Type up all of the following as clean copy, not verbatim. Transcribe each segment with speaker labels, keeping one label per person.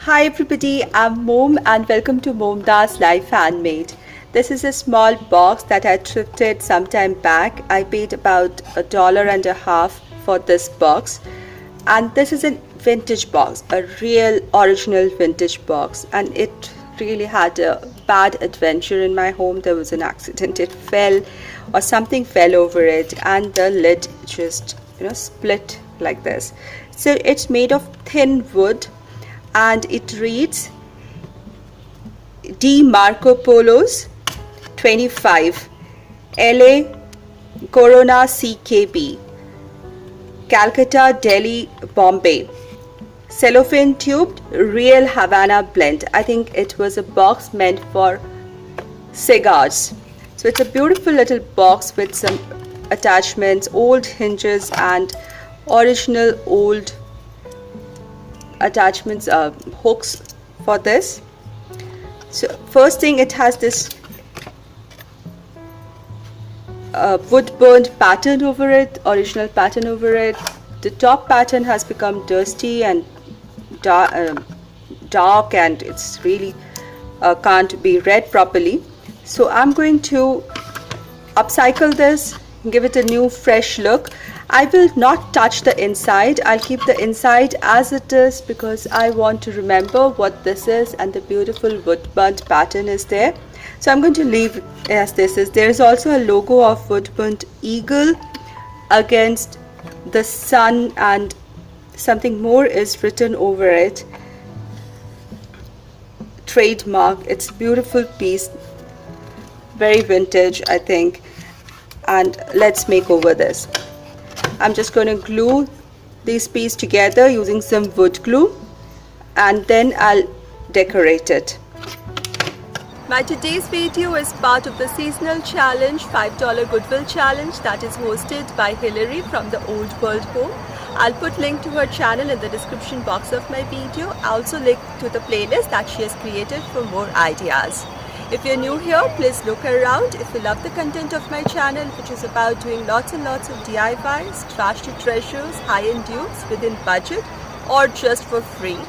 Speaker 1: Hi everybody, I'm Mom and welcome to Momda's Life Handmade. This is a small box that I thrifted some time back. I paid about $1.50 for this box, and this is a vintage box, a real original vintage box, and it really had a bad adventure in my home. There was an accident, it fell or something fell over it and the lid just split like this. So it's made of thin wood and it reads D. Marco Polo's 25 LA Corona CKB Calcutta Delhi Bombay cellophane tubed real Havana blend. I think it was a box meant for cigars. So it's a beautiful little box with some attachments, old hinges and original old attachments, hooks for this. So first thing, it has this wood burned pattern over it, original pattern over it. The top pattern has become dusty and dark and it's really can't be read properly. So I'm going to upcycle this, give it a new fresh look. I will not touch the inside. I'll keep the inside as it is because I want to remember what this is, and the beautiful wood burnt pattern is there. So I'm going to leave it as this is. There is also a logo of wood burnt eagle against the sun, and something more is written over it. Trademark. It's a beautiful piece, very vintage, I think. And let's make over this. I'm just going to glue these pieces together using some wood glue, and then I'll decorate it. My today's video is part of the seasonal challenge, $5 Goodwill challenge, that is hosted by Hillary from the Old World Home. I'll put link to her channel in the description box of my video. I'll also link to the playlist that she has created for more ideas. If you're new here, please look around. If you love the content of my channel, which is about doing lots and lots of DIYs, trash to treasures, high-end dupes within budget or just for free,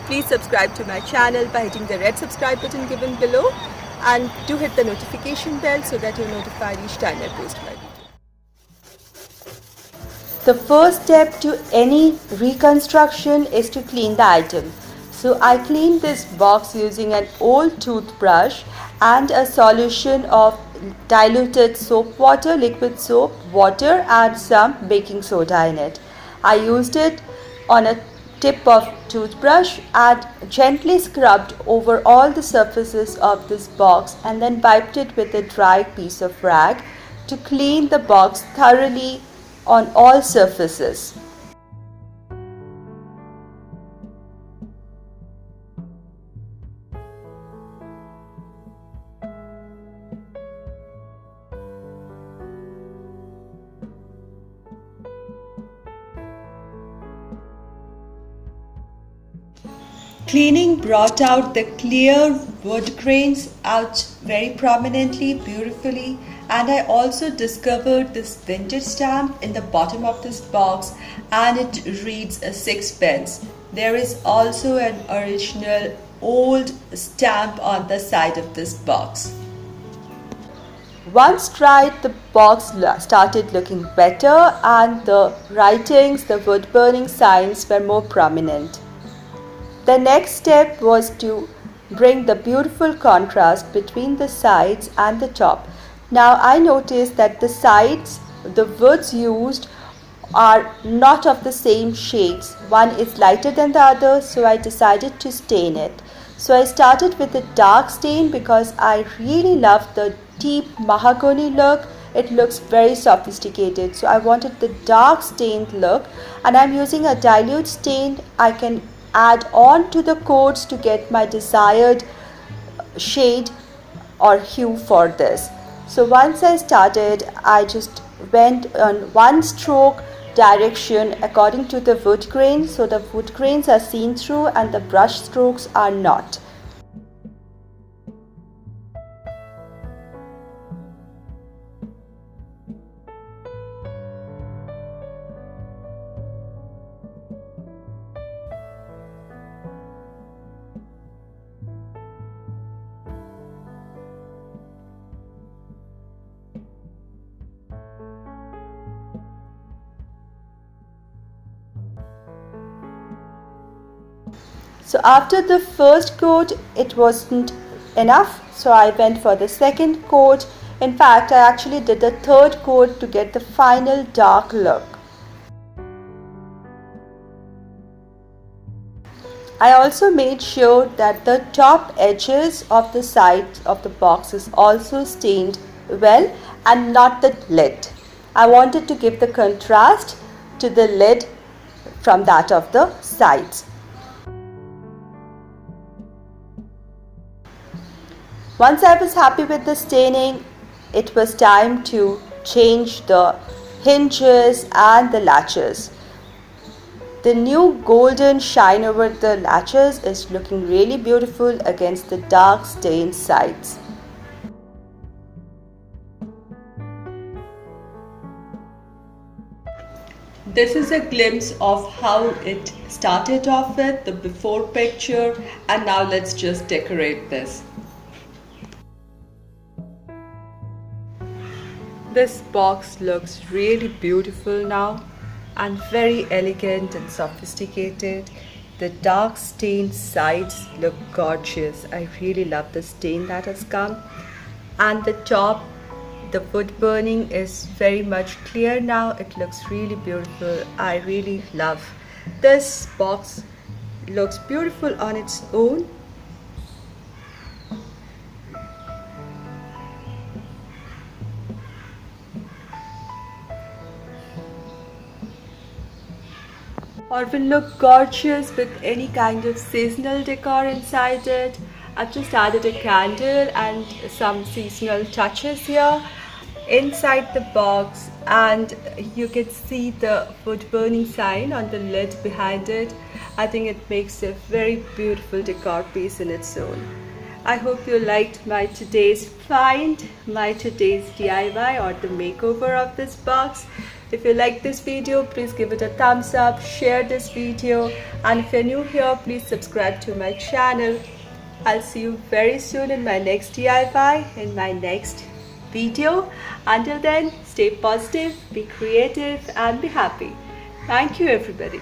Speaker 1: please subscribe to my channel by hitting the red subscribe button given below, and do hit the notification bell so that you're notified each time I post my video. The first step to any reconstruction is to clean the item. So I cleaned this box using an old toothbrush and a solution of diluted soap water, liquid soap, water and some baking soda in it. I used it on a tip of toothbrush and gently scrubbed over all the surfaces of this box, and then wiped it with a dry piece of rag to clean the box thoroughly on all surfaces. Cleaning brought out the clear wood grains out very prominently, beautifully, and I also discovered this vintage stamp in the bottom of this box, and it reads a sixpence. There is also an original old stamp on the side of this box. Once dried, the box started looking better and the writings, the wood burning signs were more prominent. The next step was to bring the beautiful contrast between the sides and the top. Now I noticed that the sides, the woods used are not of the same shades. One is lighter than the other, so I decided to stain it. So I started with a dark stain because I really love the deep mahogany look. It looks very sophisticated, so I wanted the dark stained look, and I'm using a dilute stain. I can add on to the coats to get my desired shade or hue for this. So once I started, I just went on one stroke direction according to the wood grain, so the wood grains are seen through and the brush strokes are not. So after the first coat, it wasn't enough, so I went for the second coat. In fact, I actually did the third coat to get the final dark look. I also made sure that the top edges of the side of the box is also stained well and not the lid. I wanted to give the contrast to the lid from that of the sides. Once I was happy with the staining, it was time to change the hinges and the latches. The new golden shine over the latches is looking really beautiful against the dark stained sides. This is a glimpse of how it started off with, the before picture, and now let's just decorate this. This box looks really beautiful now and very elegant and sophisticated. The dark stained sides look gorgeous. I really love the stain that has come. And the top, the wood burning is very much clear now. It looks really beautiful. I really love this box. Looks beautiful on its own. Or will look gorgeous with any kind of seasonal decor inside it. I've just added a candle and some seasonal touches here inside the box, and you can see the wood burning sign on the lid behind it. I think it makes a very beautiful decor piece in its own. I hope you liked my today's find, my today's DIY or the makeover of this box. If you like this video, please give it a thumbs up, share this video, and if you're new here, please subscribe to my channel. I'll see you very soon in my next DIY, in my next video. Until then, stay positive, be creative, and be happy. Thank you, everybody.